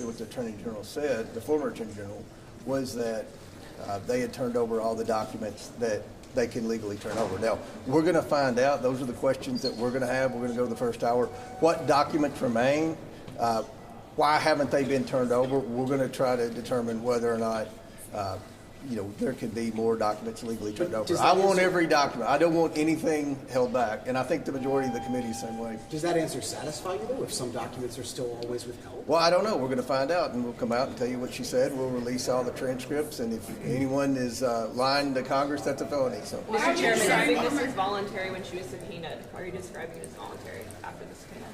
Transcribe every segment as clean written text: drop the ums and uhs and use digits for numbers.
what the Attorney General said, the former Attorney General, was that they had turned over all the documents that they can legally turn over. Now, we're going to find out. Those are the questions that we're going to have. We're going to go to the first hour. What documents remain? Why haven't they been turned over? We're going to try to determine whether or not there could be more documents legally turned over. I want every document. I don't want anything held back, and I think the majority of the committee is the same way. Does that answer satisfy you, though, if some documents are still always withheld? Well, I don't know. We're going to find out, and we'll come out and tell you what she said. We'll release all the transcripts, and if anyone is lying to Congress, that's a felony. So, Mr. Chairman, I think this is voluntary when she was subpoenaed. Why are you describing it as voluntary after the subpoena?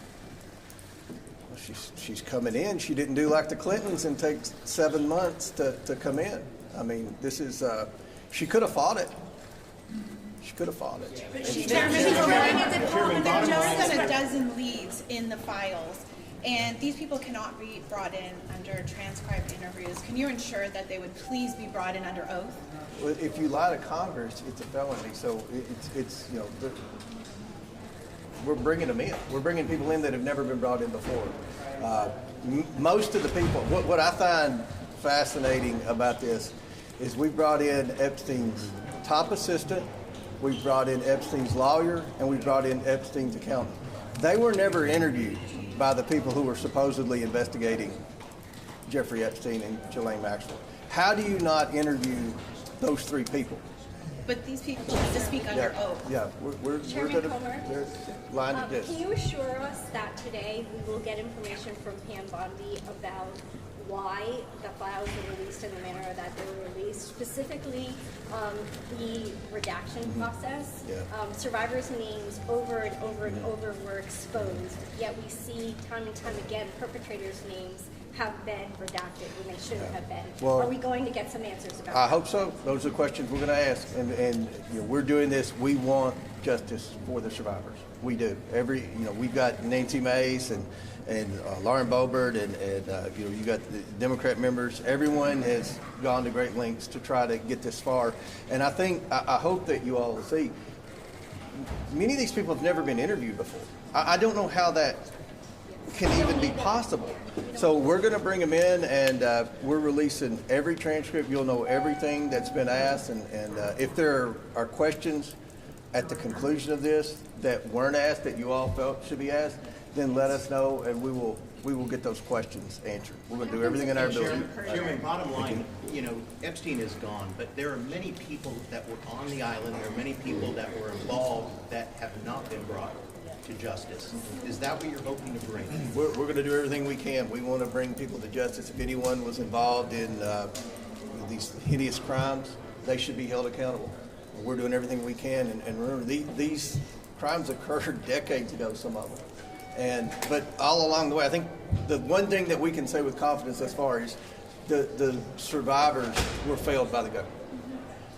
Well, she's coming in. She didn't do like the Clintons and take 7 months to come in. I mean, this is, she could have fought it. She could have fought it. But there's just a dozen leads in the files, and these people cannot be brought in under transcribed interviews. Can you ensure that they would please be brought in under oath? Well, if you lie to Congress, it's a felony. So it's we're bringing them in. We're bringing people in that have never been brought in before. Most of the people, what I find fascinating about this is we brought in Epstein's top assistant, we brought in Epstein's lawyer, and we brought in Epstein's accountant. They were never interviewed by the people who were supposedly investigating Jeffrey Epstein and Ghislaine Maxwell. How do you not interview those three people? But these people need to speak under oath. Yeah, we're Chairman Comer, line to this. Can you assure us that today we will get information from Pam Bondi about why the files were released in the manner that they were released, specifically the redaction process? Survivors' names over and over and over were exposed, yet we see time and time again perpetrators' names have been redacted when they shouldn't have been. Well, are we going to get some answers about that? I hope so. Those are the questions we're going to ask. And we're doing this. We want justice for the survivors. We do. We've got Nancy Mace and Lauren Boebert and you got the Democrat members. Everyone has gone to great lengths to try to get this far. And I hope that you all see, many of these people have never been interviewed before. I don't know how that can even be possible. So we're going to bring them in, and we're releasing every transcript. You'll know everything that's been asked, and if there are questions at the conclusion of this that weren't asked that you all felt should be asked, then let us know, and we will get those questions answered. We're going to do everything in our ability. Chairman, bottom line, Epstein is gone, but there are many people that were on the island. There are many people that were involved that have not been brought to justice. Is that what you're hoping to bring? We're going to do everything we can. We want to bring people to justice. If anyone was involved in these hideous crimes, they should be held accountable. We're doing everything we can. And remember, these crimes occurred decades ago, some of them. But all along the way, I think the one thing that we can say with confidence thus far is the survivors were failed by the government.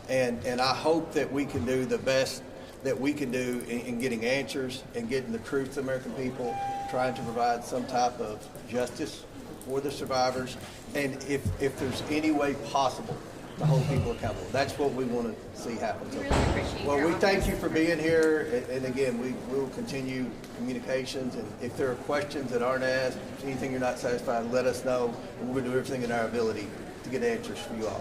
And I hope that we can do the best that we can do in getting answers and getting the truth to the American people, trying to provide some type of justice for the survivors, and if there's any way possible to hold people accountable. That's what we want to see happen. We really appreciate well, we thank you for being here, and again, we will continue communications, and if there are questions that aren't asked, anything you're not satisfied, let us know, and we're going to do everything in our ability to get answers for you all.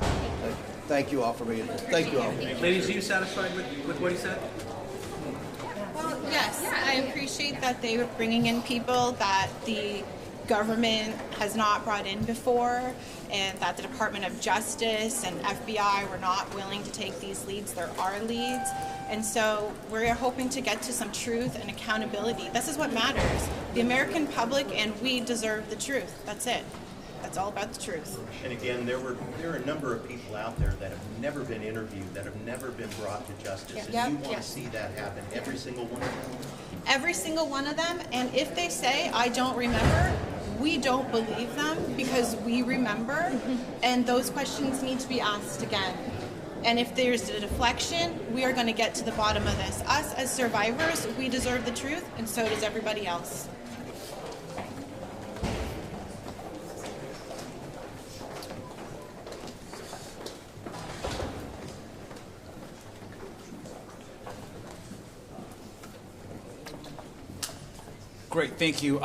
Thank you all for being here. Thank you all. Ladies, are you satisfied with what he said? Well, yes, I appreciate that they were bringing in people that the government has not brought in before, and that the Department of Justice and FBI were not willing to take these leads. There are leads, and so we're hoping to get to some truth and accountability. This is what matters. The American public and we deserve the truth. That's it. That's all about the truth. And again, there are a number of people out there that have never been interviewed, that have never been brought to justice, and you want to see that happen, every single one of them? Every single one of them, and if they say, I don't remember, we don't believe them because we remember, and those questions need to be asked again. And if there's a deflection, we are going to get to the bottom of this. Us as survivors, we deserve the truth, and so does everybody else. Great, thank you.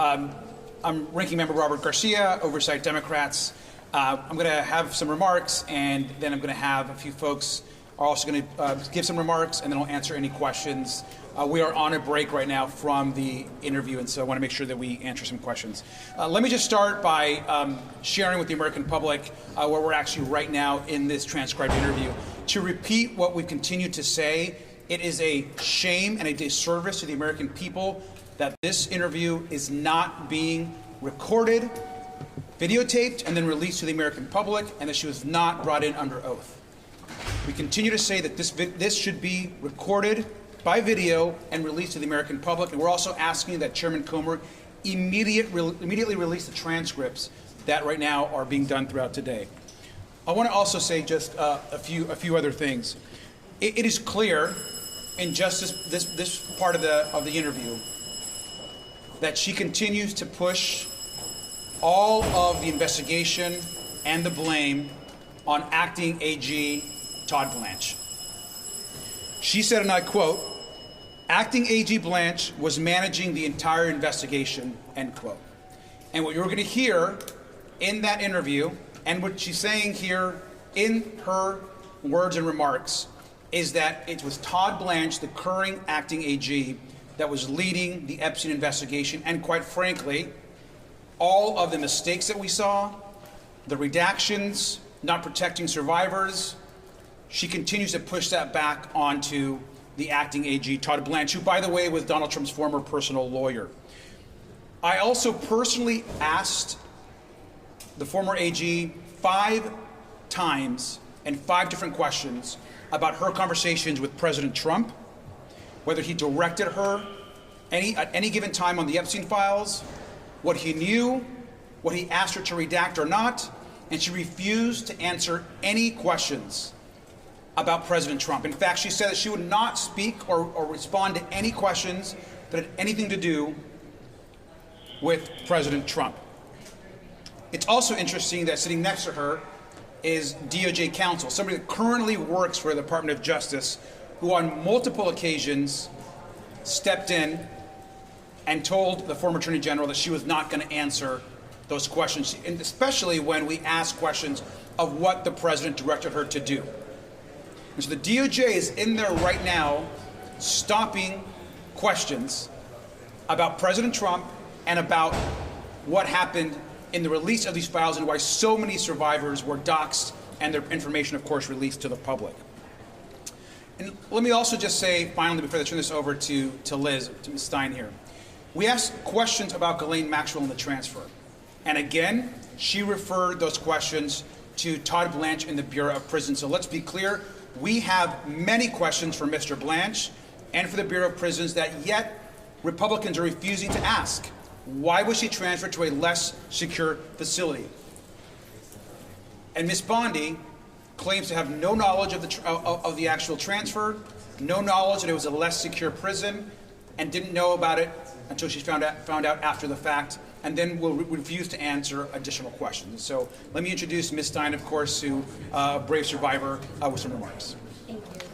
I'm Ranking Member Robert Garcia, Oversight Democrats. I'm going to have some remarks, and then I'm going to have a few folks are also going to give some remarks, and then I'll answer any questions. We are on a break right now from the interview, and so I want to make sure that we answer some questions. Let me just start by sharing with the American public where we're actually right now in this transcribed interview. To repeat what we've continued to say, it is a shame and a disservice to the American people that this interview is not being recorded, videotaped, and then released to the American public, and that she was not brought in under oath. We continue to say that this should be recorded by video and released to the American public, and we're also asking that Chairman Comer immediately release the transcripts that right now are being done throughout today. I want to also say just a few other things. It is clear in just this part of the interview that she continues to push all of the investigation and the blame on acting AG Todd Blanche. She said, and I quote, "Acting AG Blanche was managing the entire investigation," end quote. And what you're going to hear in that interview, and what she's saying here in her words and remarks, is that it was Todd Blanche, the current acting AG, that was leading the Epstein investigation, and quite frankly, all of the mistakes that we saw, the redactions, not protecting survivors, she continues to push that back onto the acting AG, Todd Blanche, who, by the way, was Donald Trump's former personal lawyer. I also personally asked the former AG 5 times and 5 different questions about her conversations with President Trump, whether he directed her at any given time on the Epstein files, what he knew, what he asked her to redact or not, and she refused to answer any questions about President Trump. In fact, she said that she would not speak or respond to any questions that had anything to do with President Trump. It's also interesting that sitting next to her is DOJ counsel, somebody that currently works for the Department of Justice, who on multiple occasions stepped in and told the former Attorney General that she was not going to answer those questions, and especially when we asked questions of what the president directed her to do. And so the DOJ is in there right now stopping questions about President Trump and about what happened in the release of these files and why so many survivors were doxxed and their information, of course, released to the public. And let me also just say, finally, before I turn this over to Liz, to Ms. Stein here, we asked questions about Ghislaine Maxwell and the transfer. And again, she referred those questions to Todd Blanche in the Bureau of Prisons. So let's be clear, we have many questions for Mr. Blanche and for the Bureau of Prisons that yet Republicans are refusing to ask. Why was she transferred to a less secure facility? And Ms. Bondi claims to have no knowledge of the actual transfer, no knowledge that it was a less secure prison, and didn't know about it until she found out after the fact, and then will refuse to answer additional questions. So let me introduce Ms. Stein, of course, who a brave survivor, with some remarks. Thank you.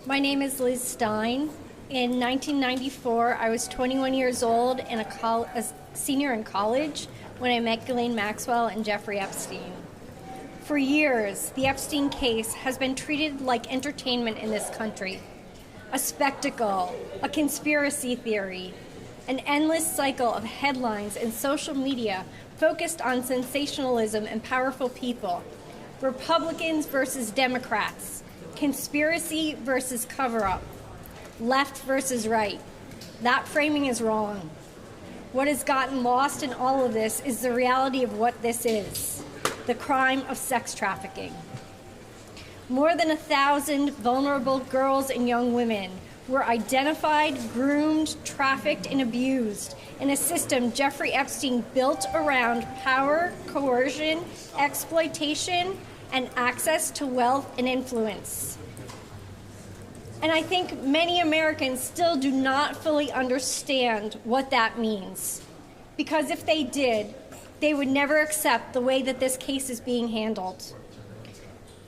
My name is Liz Stein. In 1994, I was 21 years old and a senior in college when I met Ghislaine Maxwell and Jeffrey Epstein. For years, the Epstein case has been treated like entertainment in this country. A spectacle, a conspiracy theory, an endless cycle of headlines and social media focused on sensationalism and powerful people. Republicans versus Democrats, conspiracy versus cover-up, left versus right. That framing is wrong. What has gotten lost in all of this is the reality of what this is, the crime of sex trafficking. More than 1,000 vulnerable girls and young women were identified, groomed, trafficked, and abused in a system Jeffrey Epstein built around power, coercion, exploitation, and access to wealth and influence. And I think many Americans still do not fully understand what that means. Because if they did, they would never accept the way that this case is being handled.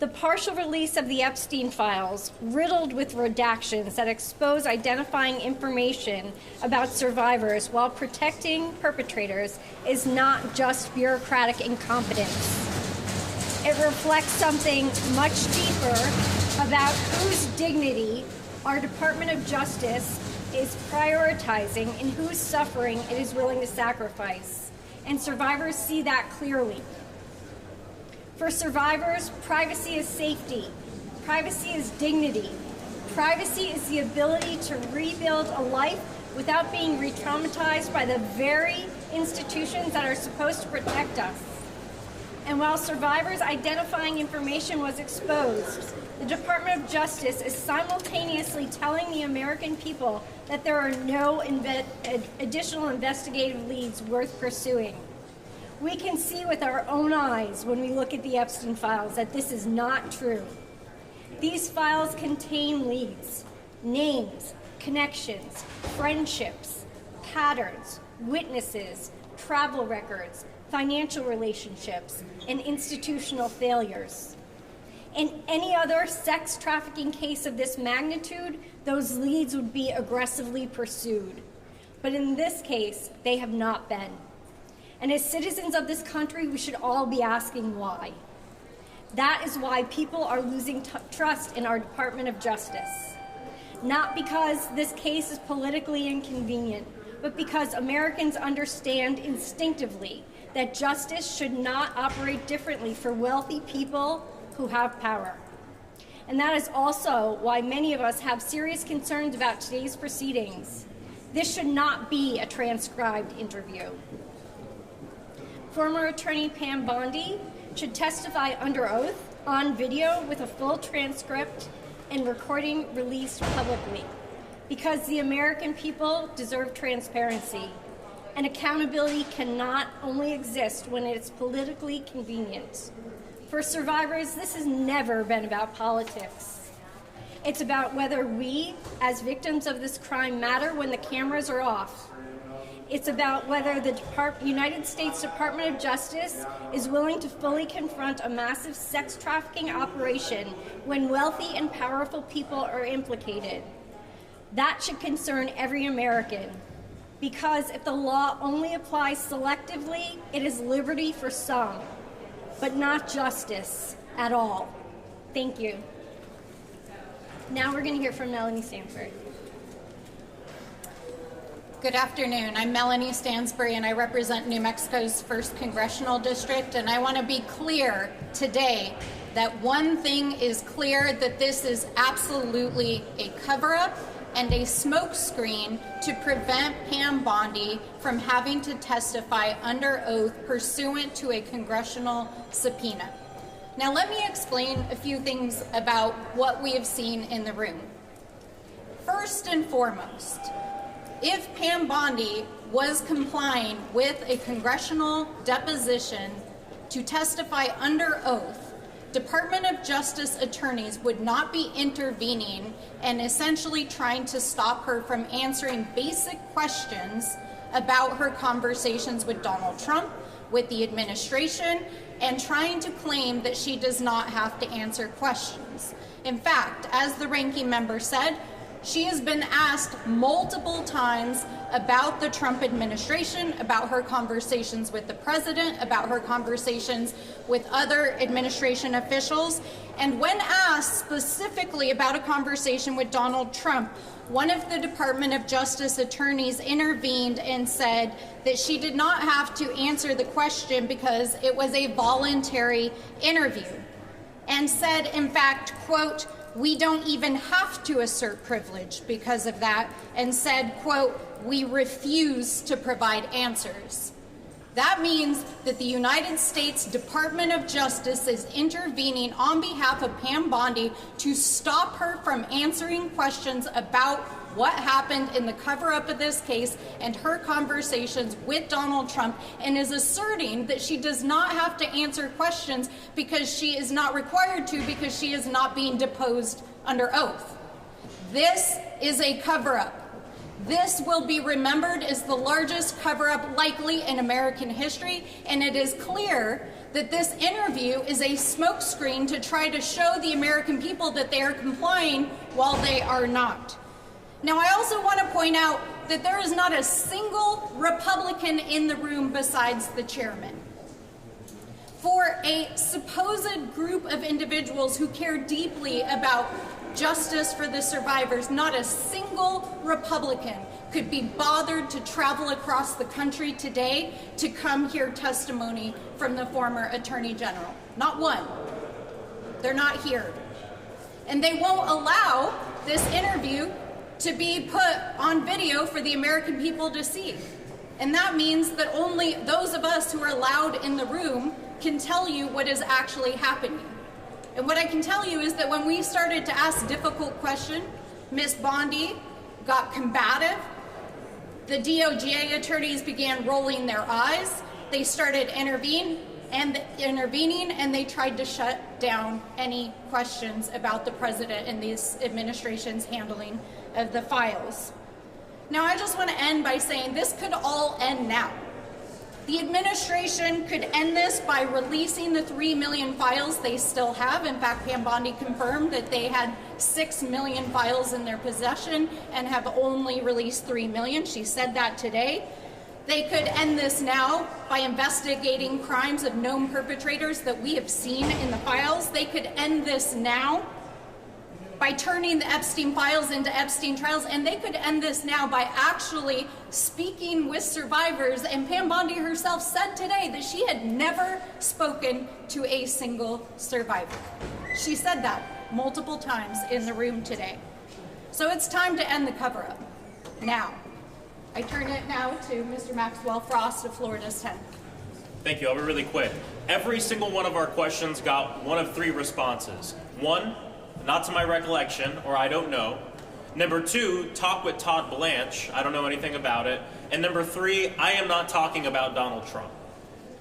The partial release of the Epstein Files, riddled with redactions that expose identifying information about survivors while protecting perpetrators, is not just bureaucratic incompetence. It reflects something much deeper about whose dignity our Department of Justice is prioritizing and whose suffering it is willing to sacrifice. And survivors see that clearly. For survivors, privacy is safety. Privacy is dignity. Privacy is the ability to rebuild a life without being re-traumatized by the very institutions that are supposed to protect us. And while survivors' identifying information was exposed, the Department of Justice is simultaneously telling the American people that there are no additional investigative leads worth pursuing. We can see with our own eyes when we look at the Epstein files that this is not true. These files contain leads, names, connections, friendships, patterns, witnesses, travel records, financial relationships, and institutional failures. In any other sex trafficking case of this magnitude, those leads would be aggressively pursued. But in this case, they have not been. And as citizens of this country, we should all be asking why. That is why people are losing trust in our Department of Justice. Not because this case is politically inconvenient, but because Americans understand instinctively that justice should not operate differently for wealthy people who have power. And that is also why many of us have serious concerns about today's proceedings. This should not be a transcribed interview. Former Attorney Pam Bondi should testify under oath on video with a full transcript and recording released publicly, because the American people deserve transparency, and accountability cannot only exist when it's politically convenient. For survivors, this has never been about politics. It's about whether we, as victims of this crime, matter when the cameras are off. It's about whether the United States Department of Justice is willing to fully confront a massive sex trafficking operation when wealthy and powerful people are implicated. That should concern every American, because if the law only applies selectively, it is liberty for some, but not justice at all. Thank you. Now we're going to hear from Melanie Stanford. Good afternoon. I'm Melanie Stansbury, and I represent New Mexico's 1st Congressional District, and I want to be clear today that one thing is clear, that this is absolutely a cover-up and a smokescreen to prevent Pam Bondi from having to testify under oath pursuant to a congressional subpoena. Now let me explain a few things about what we have seen in the room. First and foremost, if Pam Bondi was complying with a congressional deposition to testify under oath, Department of Justice attorneys would not be intervening and essentially trying to stop her from answering basic questions about her conversations with Donald Trump, with the administration, and trying to claim that she does not have to answer questions. In fact, as the ranking member said, she has been asked multiple times about the Trump administration, about her conversations with the president, about her conversations with other administration officials. And when asked specifically about a conversation with Donald Trump, one of the Department of Justice attorneys intervened and said that she did not have to answer the question because it was a voluntary interview, and said, in fact, quote, "We don't even have to assert privilege because of that," and said, quote, "We refuse to provide answers." That means that the United States Department of Justice is intervening on behalf of Pam Bondi to stop her from answering questions about what happened in the cover-up of this case and her conversations with Donald Trump, and is asserting that she does not have to answer questions because she is not required to, because she is not being deposed under oath. This is a cover-up. This will be remembered as the largest cover-up likely in American history, and it is clear that this interview is a smokescreen to try to show the American people that they are complying while they are not. Now, I also want to point out that there is not a single Republican in the room besides the chairman. For a supposed group of individuals who care deeply about justice for the survivors, not a single Republican could be bothered to travel across the country today to come hear testimony from the former Attorney General. Not one. They're not here. And they won't allow this interview to be put on video for the American people to see. And that means that only those of us who are allowed in the room can tell you what is actually happening. And what I can tell you is that when we started to ask difficult questions, Ms. Bondi got combative. The DOJ attorneys began rolling their eyes. They started intervening, and they tried to shut down any questions about the president and this administration's handling of the files. Now, I just want to end by saying this could all end now. The administration could end this by releasing the 3 million files they still have. In fact, Pam Bondi confirmed that they had 6 million files in their possession and have only released 3 million. She said that today. They could end this now by investigating crimes of known perpetrators that we have seen in the files. They could end this now by turning the Epstein files into Epstein trials, and they could end this now by actually speaking with survivors. And Pam Bondi herself said today that she had never spoken to a single survivor. She said that multiple times in the room today. So it's time to end the cover-up now. I turn it now to Mr. Maxwell Frost of Florida's 10. Thank you. I'll be really quick. Every single one of our questions got one of 3 responses. 1, not to my recollection, or I don't know. Number 2, talk with Todd Blanche. I don't know anything about it. And number 3, I am not talking about Donald Trump.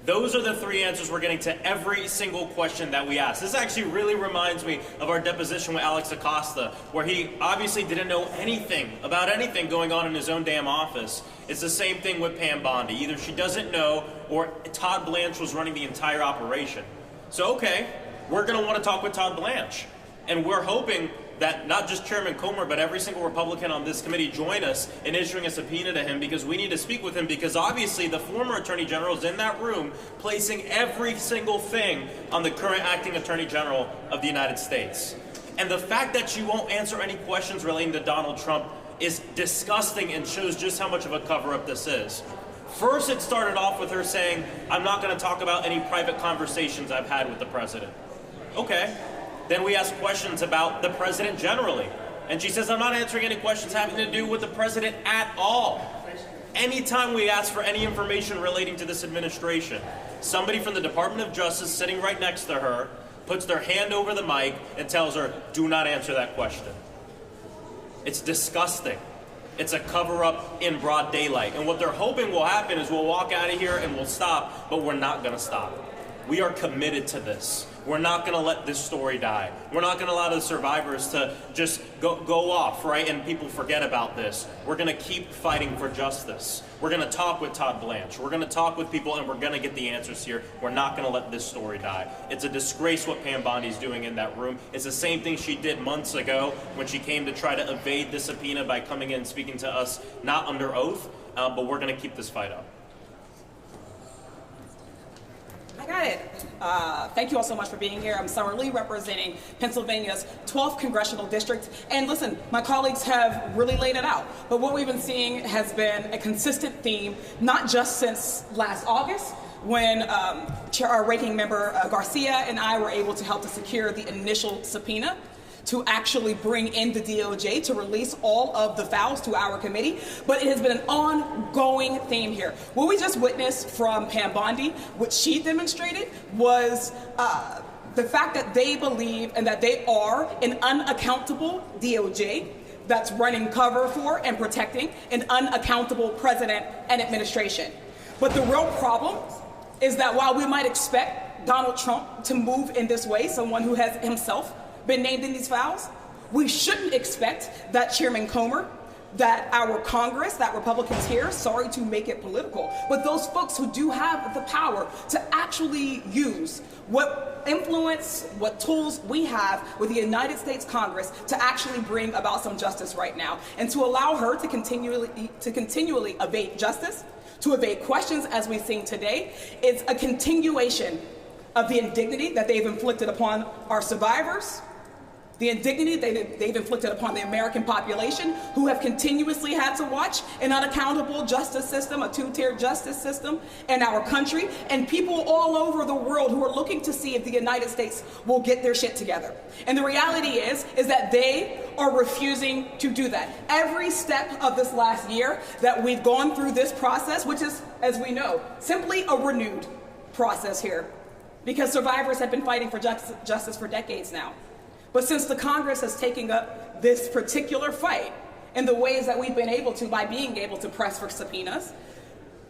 Those are the 3 answers we're getting to every single question that we ask. This actually really reminds me of our deposition with Alex Acosta, where he obviously didn't know anything about anything going on in his own damn office. It's the same thing with Pam Bondi. Either she doesn't know, or Todd Blanche was running the entire operation. So, okay, we're going to want to talk with Todd Blanche. And we're hoping that not just Chairman Comer, but every single Republican on this committee join us in issuing a subpoena to him, because we need to speak with him, because obviously the former Attorney General is in that room placing every single thing on the current Acting Attorney General of the United States. And the fact that you won't answer any questions relating to Donald Trump is disgusting and shows just how much of a cover-up this is. First, it started off with her saying, I'm not going to talk about any private conversations I've had with the president. Okay. Then we ask questions about the president generally. And she says, I'm not answering any questions having to do with the president at all. Anytime we ask for any information relating to this administration, somebody from the Department of Justice sitting right next to her puts their hand over the mic and tells her, do not answer that question. It's disgusting. It's a cover-up in broad daylight. And what they're hoping will happen is we'll walk out of here and we'll stop, but we're not going to stop. We are committed to this. We're not going to let this story die. We're not going to allow the survivors to just go off, right, and people forget about this. We're going to keep fighting for justice. We're going to talk with Todd Blanche. We're going to talk with people, and we're going to get the answers here. We're not going to let this story die. It's a disgrace what Pam Bondi's doing in that room. It's the same thing she did months ago when she came to try to evade the subpoena by coming in and speaking to us, not under oath, but we're going to keep this fight up. I got it. Thank you all so much for being here. I'm Summer Lee, representing Pennsylvania's 12th Congressional District. And listen, my colleagues have really laid it out. But what we've been seeing has been a consistent theme, not just since last August, when our ranking member Garcia and I were able to help to secure the initial subpoena to actually bring in the DOJ to release all of the files to our committee, but it has been an ongoing theme here. What we just witnessed from Pam Bondi, what she demonstrated was the fact that they believe and that they are an unaccountable DOJ that's running cover for and protecting an unaccountable president and administration. But the real problem is that while we might expect Donald Trump to move in this way, someone who has himself been named in these files, we shouldn't expect that Chairman Comer that our Congress, that Republicans here, sorry to make it political, but those folks who do have the power to actually use what influence, what tools we have with the United States Congress to actually bring about some justice right now, and to allow her to continually evade justice, to evade questions as we've seen today, is a continuation of the indignity that they've inflicted upon our survivors, the indignity they've inflicted upon the American population, who have continuously had to watch an unaccountable justice system, a two-tier justice system in our country, and people all over the world who are looking to see if the United States will get their shit together. And the reality is that they are refusing to do that. Every step of this last year that we've gone through this process, which is, as we know, simply a renewed process here, because survivors have been fighting for justice for decades now. But since the Congress has taken up this particular fight in the ways that we've been able to by being able to press for subpoenas,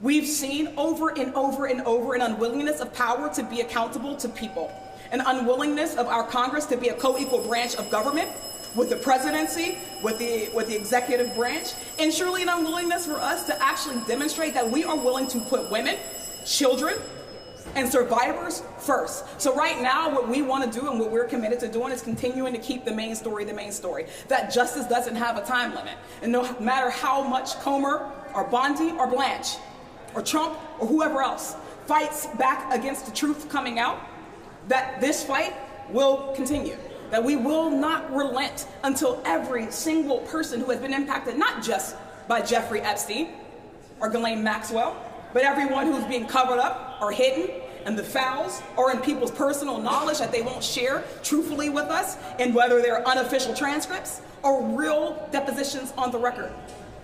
we've seen over and over and over an unwillingness of power to be accountable to people, an unwillingness of our Congress to be a co-equal branch of government with the presidency, with the executive branch, and surely an unwillingness for us to actually demonstrate that we are willing to put women, children, and survivors first. So right now, what we want to do and what we're committed to doing is continuing to keep the main story, that justice doesn't have a time limit. And no matter how much Comer or Bondi or Blanche or Trump or whoever else fights back against the truth coming out, that this fight will continue, that we will not relent until every single person who has been impacted, not just by Jeffrey Epstein or Ghislaine Maxwell, but everyone who's being covered up or hidden, and the files or in people's personal knowledge that they won't share truthfully with us, and whether they're unofficial transcripts or real depositions on the record.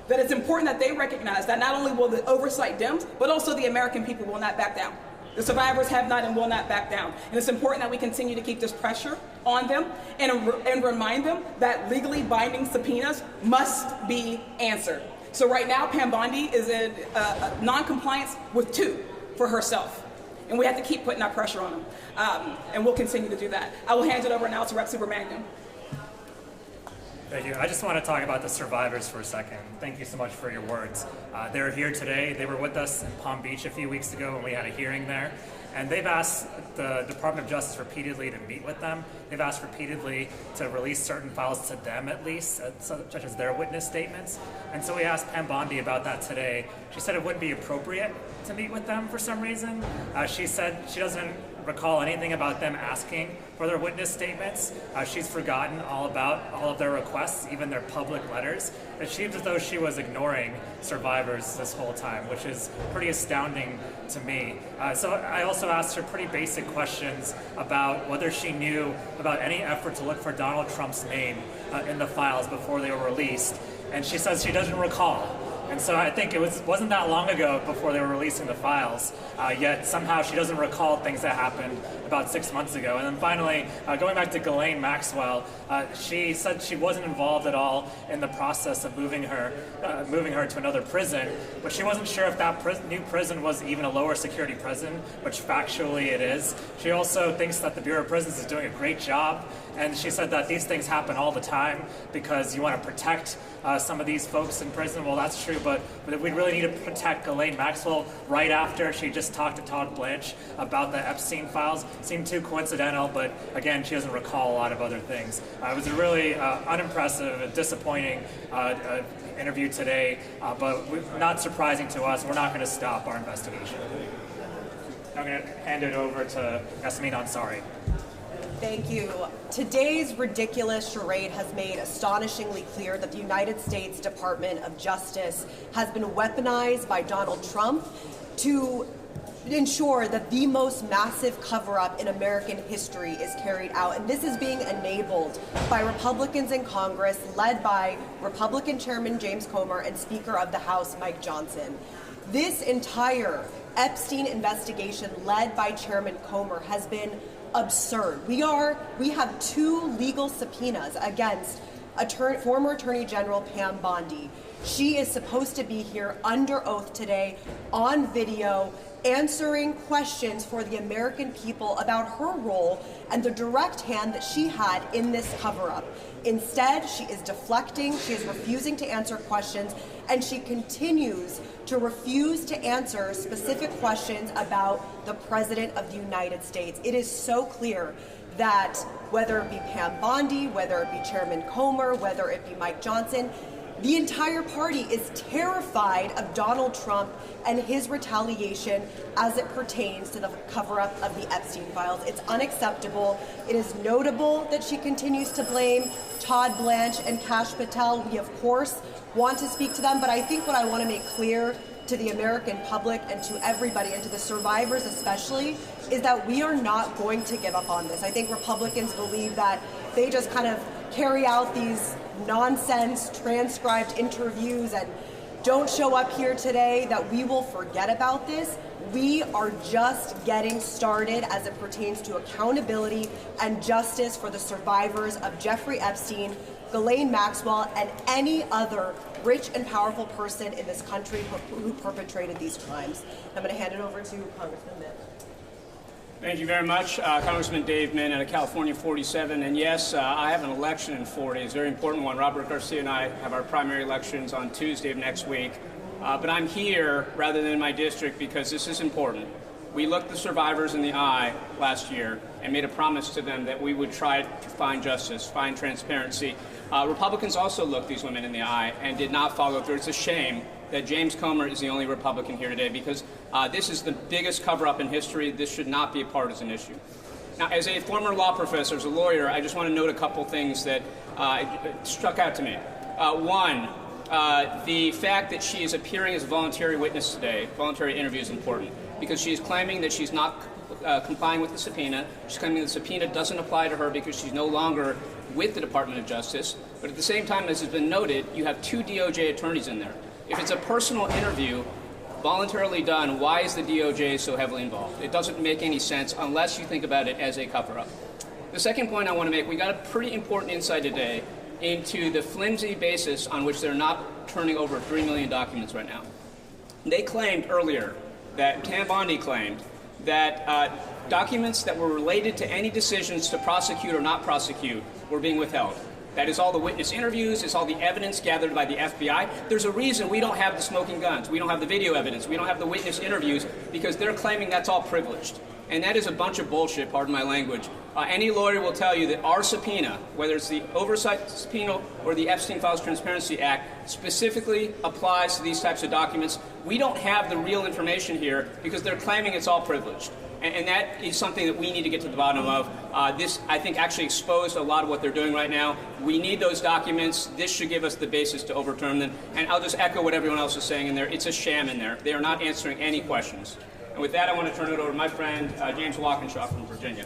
That it's important that they recognize that not only will the oversight Dems, but also the American people will not back down. The survivors have not and will not back down. And it's important that we continue to keep this pressure on them and remind them that legally binding subpoenas must be answered. So right now, Pam Bondi is in non-compliance with 2 for herself. And we have to keep putting our pressure on them. And we'll continue to do that. I will hand it over now to Rep. Supermagnum. Thank you. I just want to talk about the survivors for a second. Thank you so much for your words. They're here today. They were with us in Palm Beach a few weeks ago when we had a hearing there. And they've asked the Department of Justice repeatedly to meet with them. They've asked repeatedly to release certain files to them at least, such as their witness statements. And so we asked Pam Bondi about that today. She said it wouldn't be appropriate to meet with them for some reason. She said she doesn't recall anything about them asking for their witness statements. She's forgotten all about all of their requests, even their public letters. It seems as though she was ignoring survivors this whole time, which is pretty astounding to me. So I also asked her pretty basic questions about whether she knew about any effort to look for Donald Trump's name in the files before they were released. And she says she doesn't recall. And so I think it wasn't that long ago before they were releasing the files, yet somehow she doesn't recall things that happened about 6 months ago. And then finally, going back to Ghislaine Maxwell, she said she wasn't involved at all in the process of moving her to another prison, but she wasn't sure if that new prison was even a lower security prison, which factually it is. She also thinks that the Bureau of Prisons is doing a great job, and she said that these things happen all the time because you want to protect some of these folks in prison. Well, that's true, but we really need to protect Ghislaine Maxwell right after she just talked to Todd Blanche about the Epstein files. Seemed too coincidental, but again, she doesn't recall a lot of other things. It was a really unimpressive and disappointing interview today, but not surprising to us. We're not going to stop our investigation. I'm going to hand it over to Yasmin Ansari. Thank you. Today's ridiculous charade has made astonishingly clear that the United States Department of Justice has been weaponized by Donald Trump to ensure that the most massive cover-up in American history is carried out. And this is being enabled by Republicans in Congress, led by Republican Chairman James Comer and Speaker of the House Mike Johnson. This entire Epstein investigation, led by Chairman Comer, has been absurd. We have 2 legal subpoenas against former Attorney General Pam Bondi. She is supposed to be here under oath today on video answering questions for the American people about her role and the direct hand that she had in this cover-up. Instead, she is deflecting, she is refusing to answer questions, and she continues to refuse to answer specific questions about the President of the United States. It is so clear that whether it be Pam Bondi, whether it be Chairman Comer, whether it be Mike Johnson, the entire party is terrified of Donald Trump and his retaliation as it pertains to the cover-up of the Epstein Files. It's unacceptable. It is notable that she continues to blame Todd Blanche and Kash Patel. We, of course, want to speak to them, but I think what I want to make clear to the American public and to everybody, and to the survivors especially, is that we are not going to give up on this. I think Republicans believe that they just kind of carry out these nonsense transcribed interviews and don't show up here today, that we will forget about this. We are just getting started as it pertains to accountability and justice for the survivors of Jeffrey Epstein, Ghislaine Maxwell, and any other rich and powerful person in this country who perpetrated these crimes. I'm going to hand it over to Congressman Mitt. Thank you very much. Congressman Dave Min out of California 47. And yes, I have an election in 40. It's a very important one. Robert Garcia and I have our primary elections on Tuesday of next week. But I'm here rather than in my district because this is important. We looked the survivors in the eye last year and made a promise to them that we would try to find justice, find transparency. Republicans also looked these women in the eye and did not follow through. It's a shame that James Comer is the only Republican here today because this is the biggest cover-up in history. This should not be a partisan issue. Now, as a former law professor, as a lawyer, I just want to note a couple things that struck out to me. One, the fact that she is appearing as a voluntary witness today, voluntary interview, is important because she is claiming that she's not complying with the subpoena. She's claiming the subpoena doesn't apply to her because she's no longer with the Department of Justice. But at the same time, as has been noted, you have 2 DOJ attorneys in there. If it's a personal interview voluntarily done, why is the DOJ so heavily involved? It doesn't make any sense unless you think about it as a cover-up. The second point I want to make, we got a pretty important insight today into the flimsy basis on which they're not turning over 3 million documents right now. They claimed earlier that Pam Bondi claimed that documents that were related to any decisions to prosecute or not prosecute were being withheld. That is all the witness interviews, it's all the evidence gathered by the FBI. There's a reason we don't have the smoking guns, we don't have the video evidence, we don't have the witness interviews, because they're claiming that's all privileged. And that is a bunch of bullshit, pardon my language. Any lawyer will tell you that our subpoena, whether it's the Oversight subpoena or the Epstein Files Transparency Act, specifically applies to these types of documents. We don't have the real information here because they're claiming it's all privileged. And that is something that we need to get to the bottom of. This, I think, actually exposed a lot of what they're doing right now. We need those documents. This should give us the basis to overturn them. And I'll just echo what everyone else is saying in there. It's a sham in there. They are not answering any questions. And with that, I want to turn it over to my friend, James Walkinshaw from Virginia.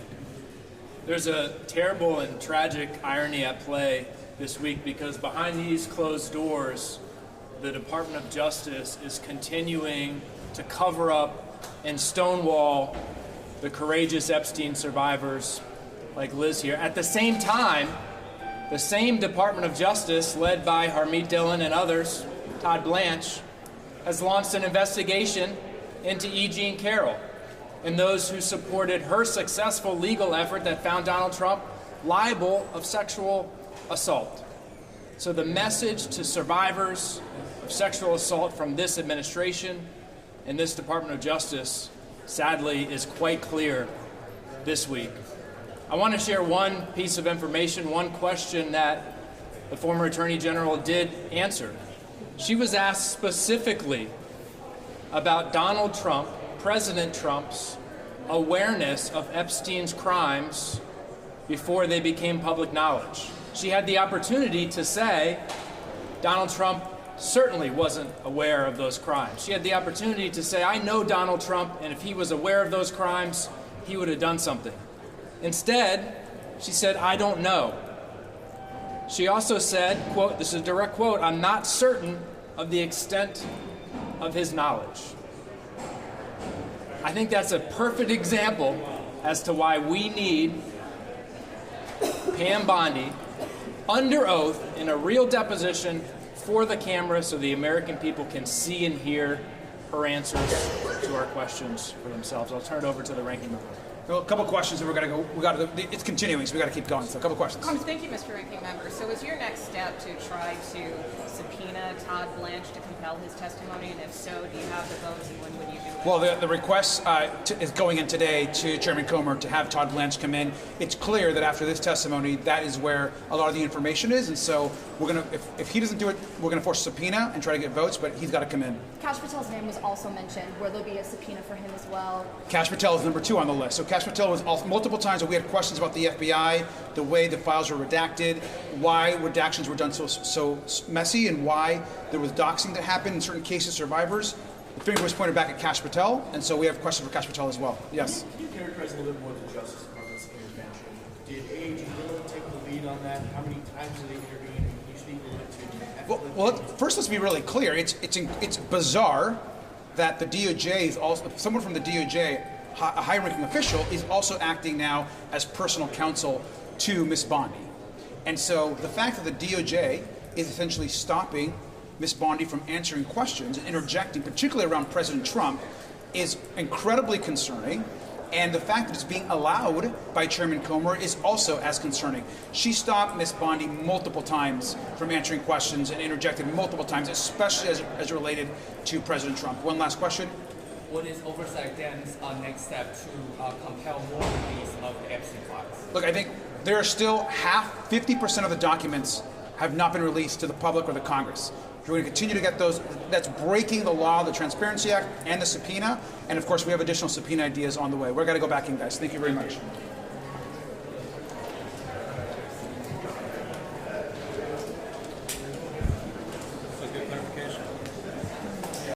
There's a terrible and tragic irony at play this week because behind these closed doors, the Department of Justice is continuing to cover up and stonewall the courageous Epstein survivors like Liz here. At the same time, the same Department of Justice, led by Harmeet Dillon and others, Todd Blanche, has launched an investigation into E. Jean Carroll and those who supported her successful legal effort that found Donald Trump liable of sexual assault. So the message to survivors of sexual assault from this administration and this Department of Justice, sadly, is quite clear this week. I want to share one piece of information, one question that the former Attorney General did answer. She was asked specifically about Donald Trump, President Trump's awareness of Epstein's crimes before they became public knowledge. She had the opportunity to say Donald Trump certainly wasn't aware of those crimes. She had the opportunity to say, I know Donald Trump, and if he was aware of those crimes, he would have done something. Instead, she said, I don't know. She also said, quote, this is a direct quote, I'm not certain of the extent of his knowledge. I think that's a perfect example as to why we need Pam Bondi under oath in a real deposition for the camera so the American people can see and hear her answers to to our questions for themselves. I'll turn it over to the ranking member. Well, a couple questions, and it's continuing, so we got to keep going. So a couple questions. Thank you, Mr. Ranking Member. So is your next step to try to subpoena Todd Blanche to compel his testimony? And if so, do you have the votes, and when would you do it? Well, the request is going in today to Chairman Comer to have Todd Blanche come in. It's clear that after this testimony, that is where a lot of the information is, and so we're going to, if he doesn't do it, we're going to force a subpoena and try to get votes, but he's got to come in. Kash Patel's name was also mentioned. Will there be a subpoena for him as well? Kash Patel is number 2 on the list. So Kash Patel was also, multiple times that we had questions about the FBI, the way the files were redacted, why redactions were done so messy, and why there was doxing that happened in certain cases, survivors. The finger was pointed back at Kash Patel, and so we have questions for Kash Patel as well. Yes? Can you characterize a little bit more the Justice Department's intervention? Did AG Dillon take the lead on that? How many times did they intervene? Can you speak a little bit to Well, first let's be really clear. It's bizarre that the DOJ is also, someone from the DOJ, a high-ranking official, is also acting now as personal counsel to Ms. Bondi. And so the fact that the DOJ is essentially stopping Ms. Bondi from answering questions and interjecting, particularly around President Trump, is incredibly concerning. And the fact that it's being allowed by Chairman Comer is also as concerning. She stopped Ms. Bondi multiple times from answering questions and interjected multiple times, especially as related to President Trump. One last question. What is Oversight Den's next step to compel more release of the Epstein files? Look, I think there are still 50% of the documents have not been released to the public or the Congress. We're going to continue to get those. That's breaking the law, the Transparency Act, and the subpoena. And of course, we have additional subpoena ideas on the way. We're going to go back in, guys. Thank you very much.